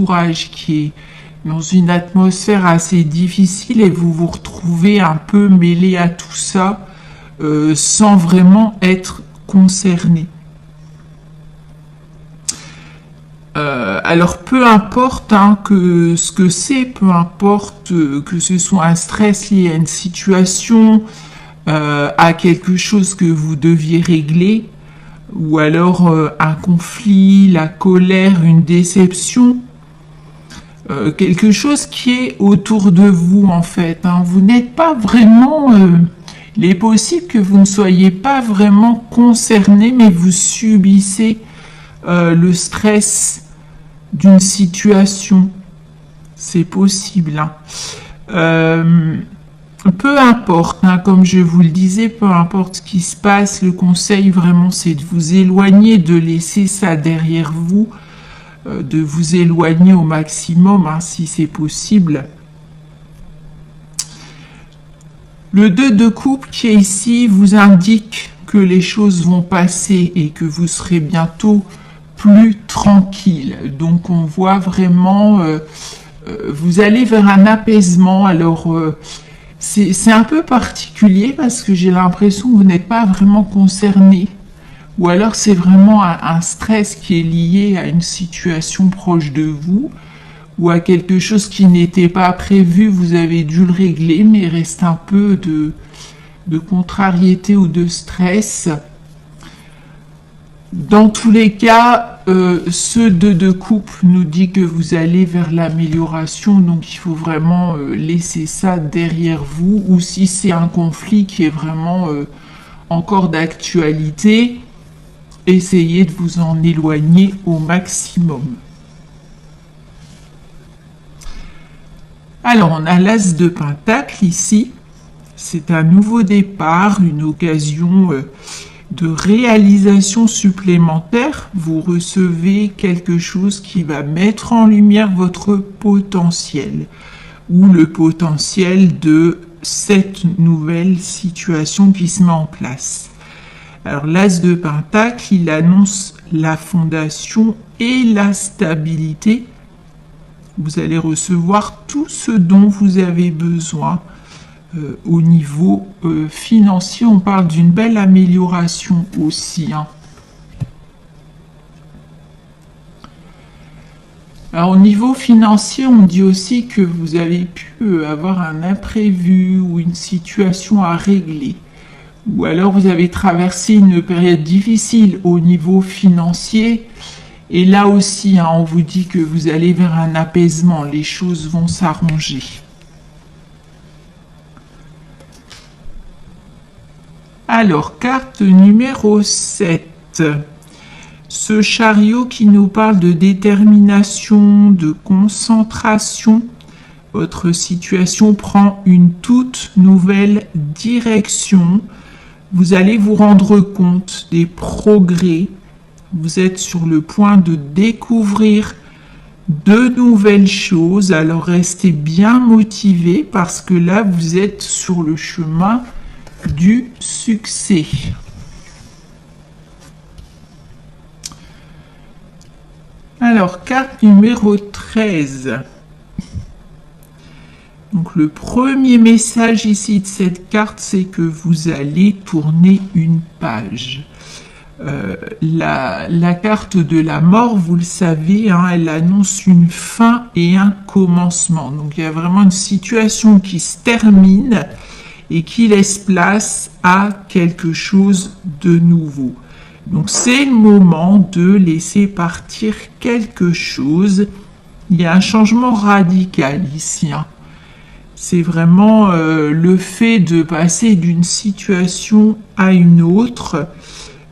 entourage qui est dans une atmosphère assez difficile et vous vous retrouvez un peu mêlé à tout ça sans vraiment être concerné. Alors peu importe que ce que c'est, peu importe que ce soit un stress lié à une situation, à quelque chose que vous deviez régler, ou alors un conflit, la colère, une déception, quelque chose qui est autour de vous en fait. Vous n'êtes pas vraiment... il est possible que vous ne soyez pas vraiment concerné, mais vous subissez le stress d'une situation. C'est possible. Peu importe, comme je vous le disais, peu importe ce qui se passe, le conseil vraiment c'est de vous éloigner, de laisser ça derrière vous, de vous éloigner au maximum si c'est possible. Le 2 de coupe qui est ici vous indique que les choses vont passer et que vous serez bientôt plus tranquille. Donc on voit vraiment, vous allez vers un apaisement. Alors c'est un peu particulier parce que j'ai l'impression que vous n'êtes pas vraiment concerné. Ou alors c'est vraiment un stress qui est lié à une situation proche de vous ou à quelque chose qui n'était pas prévu, vous avez dû le régler, mais il reste un peu de contrariété ou de stress. Dans tous les cas, ce 2 de coupe nous dit que vous allez vers l'amélioration, donc il faut vraiment laisser ça derrière vous, ou si c'est un conflit qui est vraiment encore d'actualité, essayez de vous en éloigner au maximum. Alors, on a l'As de Pentacle ici. C'est un nouveau départ, une occasion de réalisation supplémentaire. Vous recevez quelque chose qui va mettre en lumière votre potentiel ou le potentiel de cette nouvelle situation qui se met en place. Alors, l'As de Pentacle, il annonce la fondation et la stabilité. Vous allez recevoir tout ce dont vous avez besoin au niveau financier. On parle d'une belle amélioration aussi. Alors au niveau financier, on dit aussi que vous avez pu avoir un imprévu ou une situation à régler. Ou alors vous avez traversé une période difficile au niveau financier. Et là aussi, on vous dit que vous allez vers un apaisement, les choses vont s'arranger. Alors, carte numéro 7. Ce chariot qui nous parle de détermination, de concentration. Votre situation prend une toute nouvelle direction. Vous allez vous rendre compte des progrès. Vous êtes sur le point de découvrir de nouvelles choses. Alors restez bien motivé parce que là, vous êtes sur le chemin du succès. Alors, carte numéro 13. Donc, le premier message ici de cette carte, c'est que vous allez tourner une page. La carte de la mort, vous le savez, elle annonce une fin et un commencement. Donc il y a vraiment une situation qui se termine et qui laisse place à quelque chose de nouveau. Donc c'est le moment de laisser partir quelque chose. Il y a un changement radical ici. C'est vraiment le fait de passer d'une situation à une autre.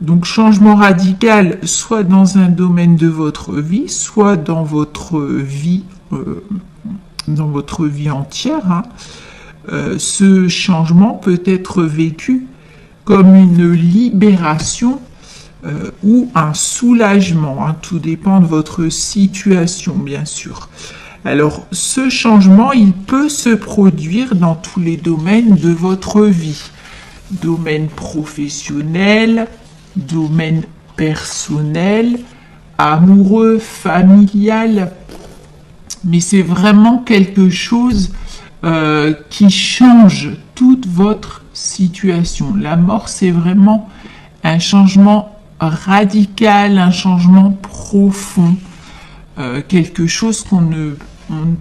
Donc changement radical, soit dans un domaine de votre vie, soit dans votre vie entière. Ce changement peut être vécu comme une libération ou un soulagement. Tout dépend de votre situation, bien sûr. Alors, ce changement, il peut se produire dans tous les domaines de votre vie. Domaine professionnel, domaine personnel, amoureux, familial. mais c'est vraiment quelque chose qui change toute votre situation. La mort, c'est vraiment un changement radical, un changement profond, quelque chose on ne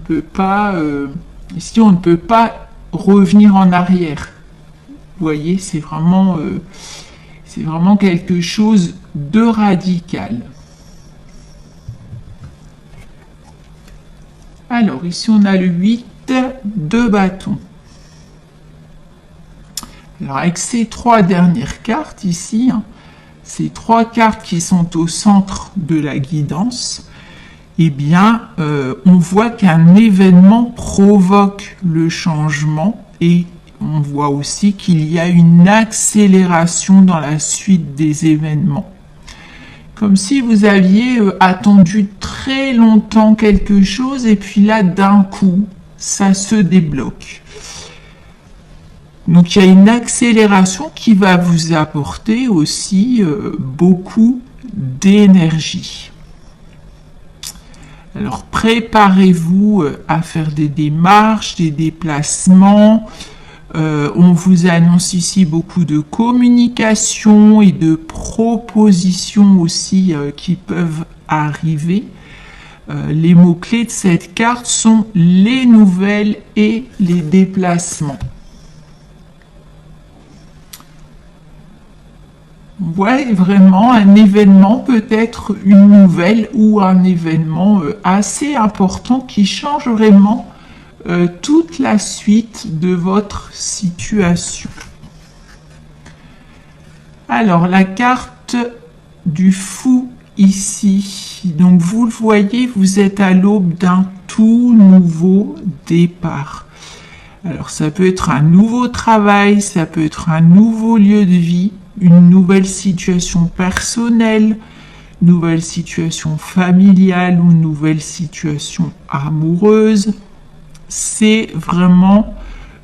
peut pas, ici on ne peut pas revenir en arrière. Vous voyez, c'est vraiment quelque chose de radical. Alors, ici, on a le 8 de bâton. Alors, avec ces 3 dernières cartes ici, ces 3 cartes qui sont au centre de la guidance, eh bien, on voit qu'un événement provoque le changement et on voit aussi qu'il y a une accélération dans la suite des événements. Comme si vous aviez attendu très longtemps quelque chose et puis là, d'un coup, ça se débloque. Donc, il y a une accélération qui va vous apporter aussi beaucoup d'énergie. Alors, préparez-vous à faire des démarches, des déplacements. On vous annonce ici beaucoup de communication et de propositions aussi qui peuvent arriver. Les mots-clés de cette carte sont les nouvelles et les déplacements. Ouais, vraiment, un événement peut être une nouvelle ou un événement assez important qui change vraiment toute la suite de votre situation. Alors, la carte du fou ici. Donc, vous le voyez, vous êtes à l'aube d'un tout nouveau départ. Alors, ça peut être un nouveau travail, ça peut être un nouveau lieu de vie, une nouvelle situation personnelle, nouvelle situation familiale ou nouvelle situation amoureuse. C'est vraiment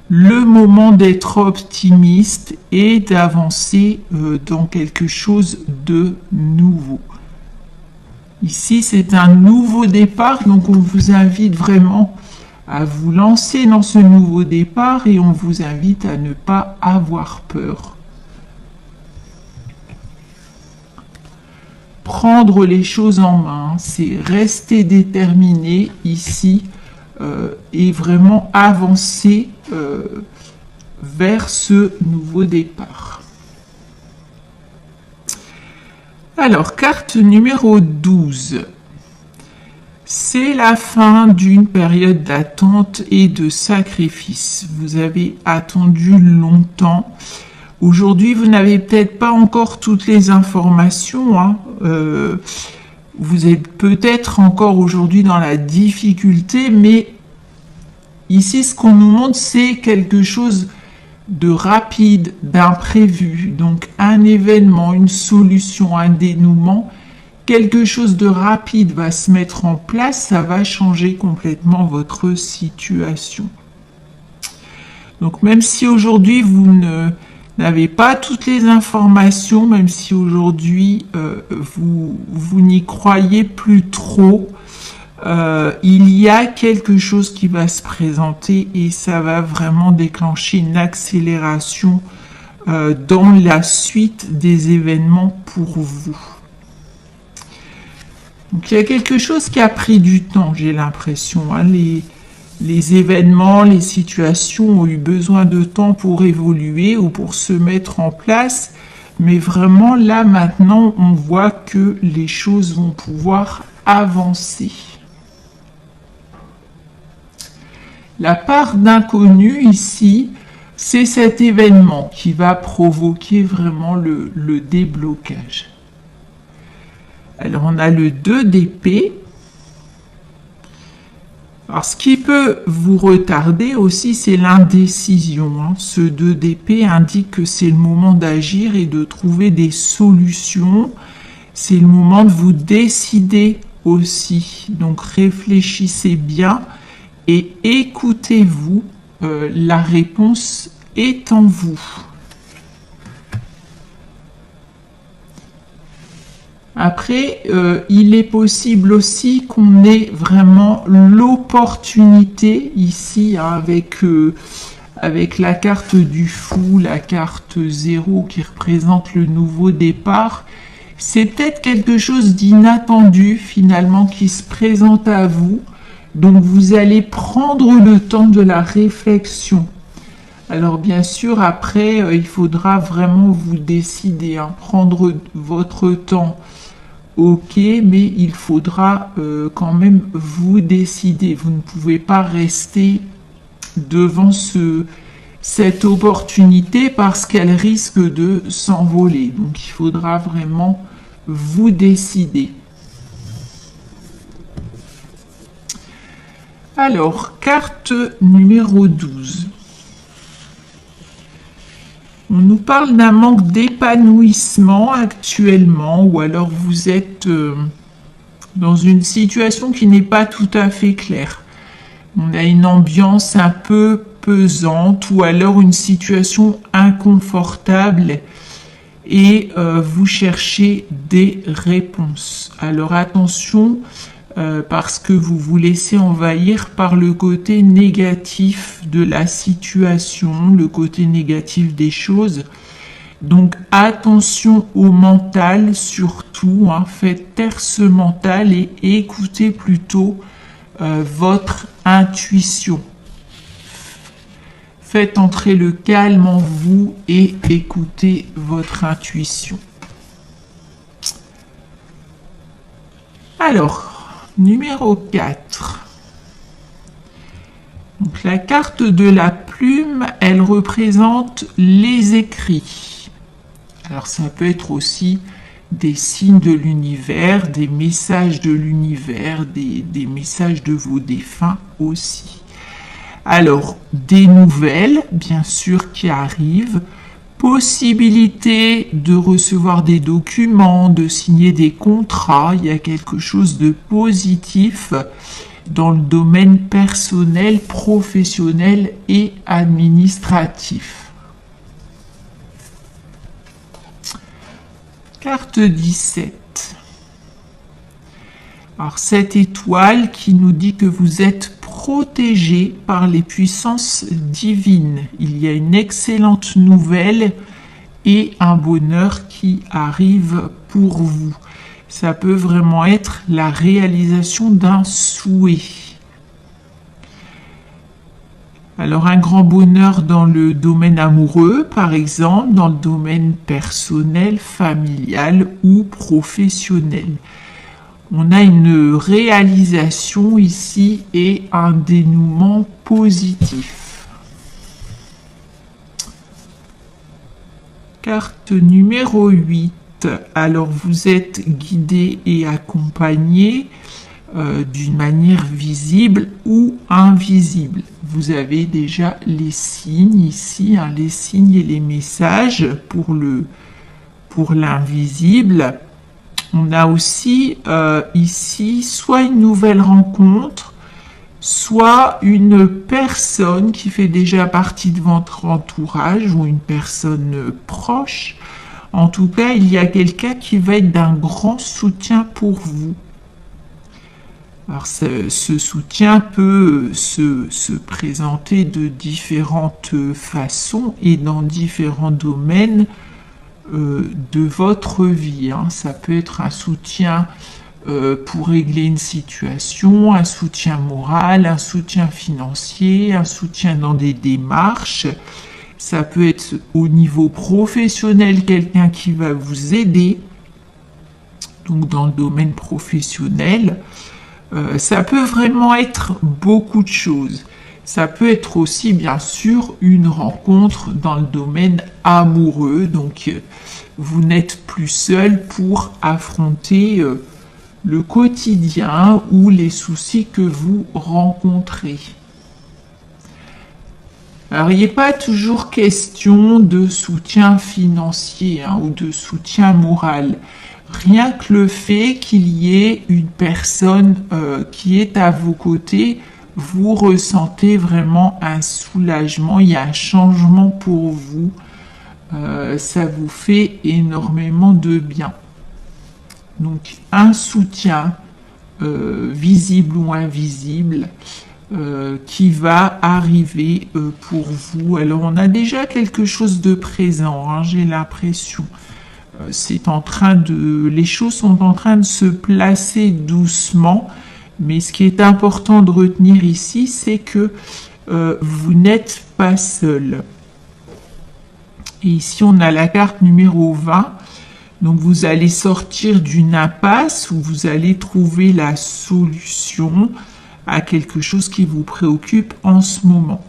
le moment d'être optimiste et d'avancer dans quelque chose de nouveau. Ici, c'est un nouveau départ, donc on vous invite vraiment à vous lancer dans ce nouveau départ et on vous invite à ne pas avoir peur. Prendre les choses en main, c'est rester déterminé ici et vraiment avancer vers ce nouveau départ. Alors, carte numéro 12. C'est la fin d'une période d'attente et de sacrifice. Vous avez attendu longtemps. Aujourd'hui, vous n'avez peut-être pas encore toutes les informations. Vous êtes peut-être encore aujourd'hui dans la difficulté, mais ici, ce qu'on nous montre, c'est quelque chose de rapide, d'imprévu. Donc, un événement, une solution, un dénouement, quelque chose de rapide va se mettre en place, ça va changer complètement votre situation. Donc, même si aujourd'hui, vous n'avez pas toutes les informations, même si aujourd'hui vous n'y croyez plus trop, il y a quelque chose qui va se présenter et ça va vraiment déclencher une accélération dans la suite des événements pour vous. Donc il y a quelque chose qui a pris du temps, j'ai l'impression. Les événements, les situations ont eu besoin de temps pour évoluer ou pour se mettre en place. Mais vraiment, là, maintenant, on voit que les choses vont pouvoir avancer. La part d'inconnu ici, c'est cet événement qui va provoquer vraiment le déblocage. Alors, on a le 2 d'épée. Alors, ce qui peut vous retarder aussi, c'est l'indécision. Ce 2 d'épée indique que c'est le moment d'agir et de trouver des solutions. C'est le moment de vous décider aussi. Donc, réfléchissez bien et écoutez-vous. La réponse est en vous. Après, il est possible aussi qu'on ait vraiment l'opportunité ici, hein, avec la carte du fou, la carte 0 qui représente le nouveau départ. C'est peut-être quelque chose d'inattendu finalement qui se présente à vous. Donc vous allez prendre le temps de la réflexion. Alors bien sûr, après, il faudra vraiment vous décider, hein, prendre votre temps. Ok, mais il faudra quand même vous décider. Vous ne pouvez pas rester devant cette opportunité parce qu'elle risque de s'envoler. Donc il faudra vraiment vous décider. Alors, carte numéro 12. On nous parle d'un manque d'épanouissement actuellement, ou alors vous êtes dans une situation qui n'est pas tout à fait claire. On a une ambiance un peu pesante, ou alors une situation inconfortable, et vous cherchez des réponses. Alors attention, parce que vous vous laissez envahir par le côté négatif de la situation, le côté négatif des choses. Donc attention au mental surtout, hein, faites taire ce mental et écoutez plutôt votre intuition. Faites entrer le calme en vous et écoutez votre intuition. Alors, numéro 4. Donc, la carte de la plume, elle représente les écrits. Alors ça peut être aussi des signes de l'univers, des messages de l'univers, des messages de vos défunts aussi. Alors, des nouvelles, bien sûr, qui arrivent, possibilité de recevoir des documents, de signer des contrats, il y a quelque chose de positif dans le domaine personnel, professionnel et administratif. Carte 17. Alors cette étoile qui nous dit que vous êtes protégé par les puissances divines. Il y a une excellente nouvelle et un bonheur qui arrive pour vous. Ça peut vraiment être la réalisation d'un souhait. Alors un grand bonheur dans le domaine amoureux, par exemple, dans le domaine personnel, familial ou professionnel. On a une réalisation ici et un dénouement positif. Carte numéro 8. Alors vous êtes guidé et accompagné d'une manière visible ou invisible. Vous avez déjà les signes ici, hein, les signes et les messages pour l'invisible. On a aussi ici soit une nouvelle rencontre, soit une personne qui fait déjà partie de votre entourage ou une personne proche. En tout cas, il y a quelqu'un qui va être d'un grand soutien pour vous. Alors, ce soutien peut se présenter de différentes façons et dans différents domaines de votre vie. Hein. Ça peut être un soutien pour régler une situation, un soutien moral, un soutien financier, un soutien dans des démarches. Ça peut être au niveau professionnel, quelqu'un qui va vous aider, donc dans le domaine professionnel. Ça peut vraiment être beaucoup de choses. Ça peut être aussi, bien sûr, une rencontre dans le domaine amoureux. Donc, vous n'êtes plus seul pour affronter le quotidien ou les soucis que vous rencontrez. Alors, il n'est pas toujours question de soutien financier ou de soutien moral. Rien que le fait qu'il y ait une personne qui est à vos côtés, vous ressentez vraiment un soulagement, il y a un changement pour vous. Ça vous fait énormément de bien. Donc un soutien visible ou invisible qui va arriver pour vous. Alors on a déjà quelque chose de présent, hein, j'ai l'impression. Les choses sont en train de se placer doucement, mais ce qui est important de retenir ici, c'est que vous n'êtes pas seul. Et ici, on a la carte numéro 20. Donc, vous allez sortir d'une impasse où vous allez trouver la solution à quelque chose qui vous préoccupe en ce moment.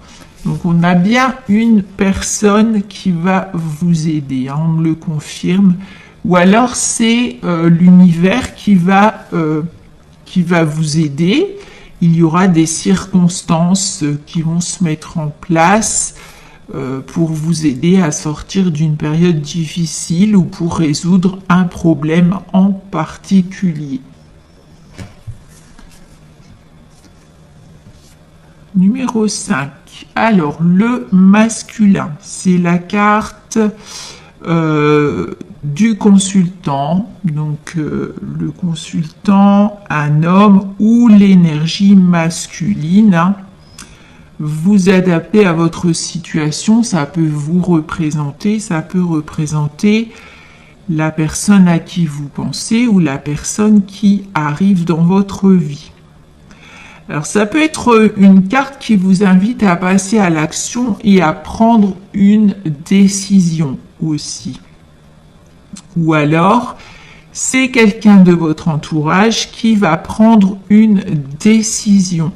Donc, on a bien une personne qui va vous aider, hein, on me le confirme. Ou alors, c'est l'univers qui va vous aider. Il y aura des circonstances qui vont se mettre en place pour vous aider à sortir d'une période difficile ou pour résoudre un problème en particulier. Numéro 5. Alors, le masculin, c'est la carte du consultant. Donc, le consultant, un homme ou l'énergie masculine. Hein. Vous adaptez à votre situation, ça peut vous représenter, ça peut représenter la personne à qui vous pensez ou la personne qui arrive dans votre vie. Alors ça peut être une carte qui vous invite à passer à l'action et à prendre une décision aussi. Ou alors, c'est quelqu'un de votre entourage qui va prendre une décision.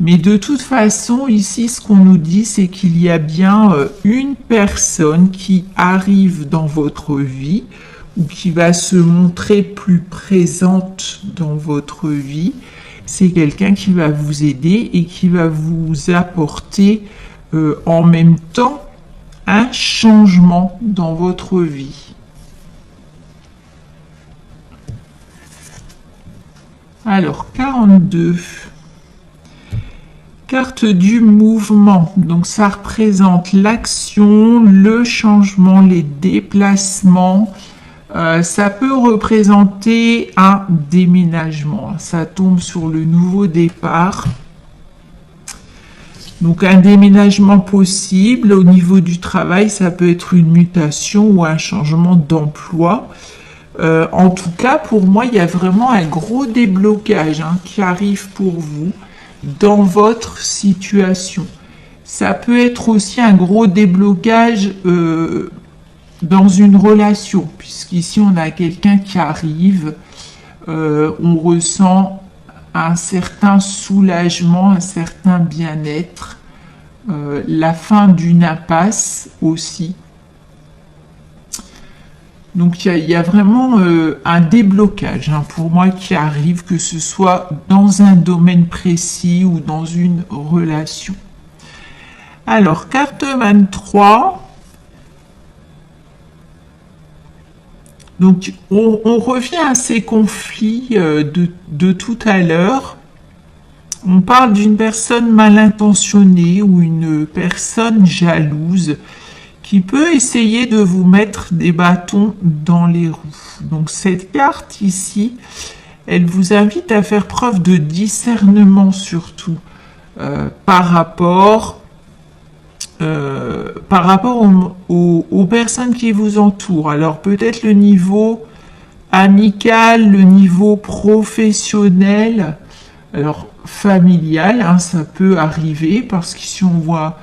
Mais de toute façon, ici, ce qu'on nous dit, c'est qu'il y a bien une personne qui arrive dans votre vie ou qui va se montrer plus présente dans votre vie. C'est quelqu'un qui va vous aider et qui va vous apporter en même temps un changement dans votre vie. Alors, 42. Carte du mouvement, donc ça représente l'action, le changement, les déplacements. Ça peut représenter un déménagement. Ça tombe sur le nouveau départ. Donc un déménagement possible au niveau du travail, ça peut être une mutation ou un changement d'emploi. En tout cas, pour moi, il y a vraiment un gros déblocage qui arrive pour vous dans votre situation. Ça peut être aussi un gros déblocage dans une relation, puisqu'ici on a quelqu'un qui arrive, on ressent un certain soulagement, un certain bien-être, la fin d'une impasse aussi. Donc il y a vraiment un déblocage pour moi qui arrive, que ce soit dans un domaine précis ou dans une relation. Alors, carte 23. Donc on revient à ces conflits de tout à l'heure. On parle d'une personne mal intentionnée ou une personne jalouse qui peut essayer de vous mettre des bâtons dans les roues. Donc cette carte ici, elle vous invite à faire preuve de discernement surtout par rapport aux personnes qui vous entourent. Alors peut-être le niveau amical, le niveau professionnel, alors familial, ça peut arriver parce qu'ici on voit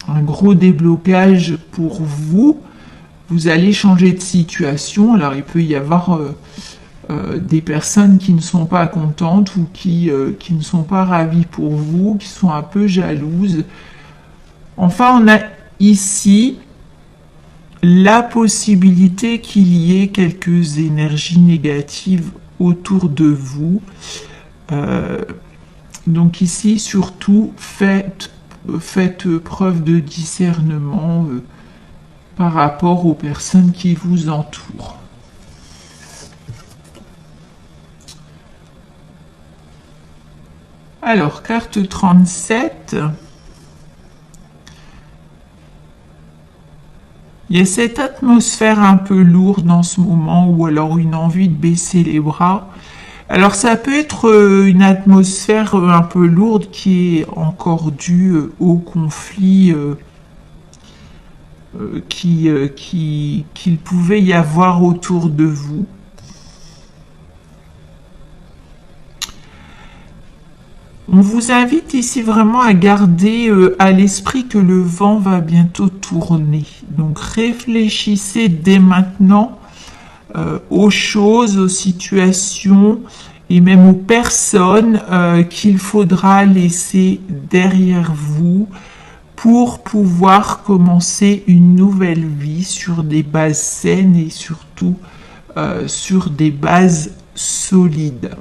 un gros déblocage pour vous. Vous allez changer de situation. Alors il peut y avoir des personnes qui ne sont pas contentes ou qui ne sont pas ravies pour vous, qui sont un peu jalouses. Enfin, on a ici la possibilité qu'il y ait quelques énergies négatives autour de vous. Donc ici, surtout, faites preuve de discernement par rapport aux personnes qui vous entourent. Alors, carte 37. Il y a cette atmosphère un peu lourde en ce moment, ou alors une envie de baisser les bras. Alors ça peut être une atmosphère un peu lourde qui est encore due au conflit qu'il pouvait y avoir autour de vous. On vous invite ici vraiment à garder à l'esprit que le vent va bientôt tourner. Donc réfléchissez dès maintenant aux choses, aux situations et même aux personnes qu'il faudra laisser derrière vous pour pouvoir commencer une nouvelle vie sur des bases saines et surtout sur des bases solides.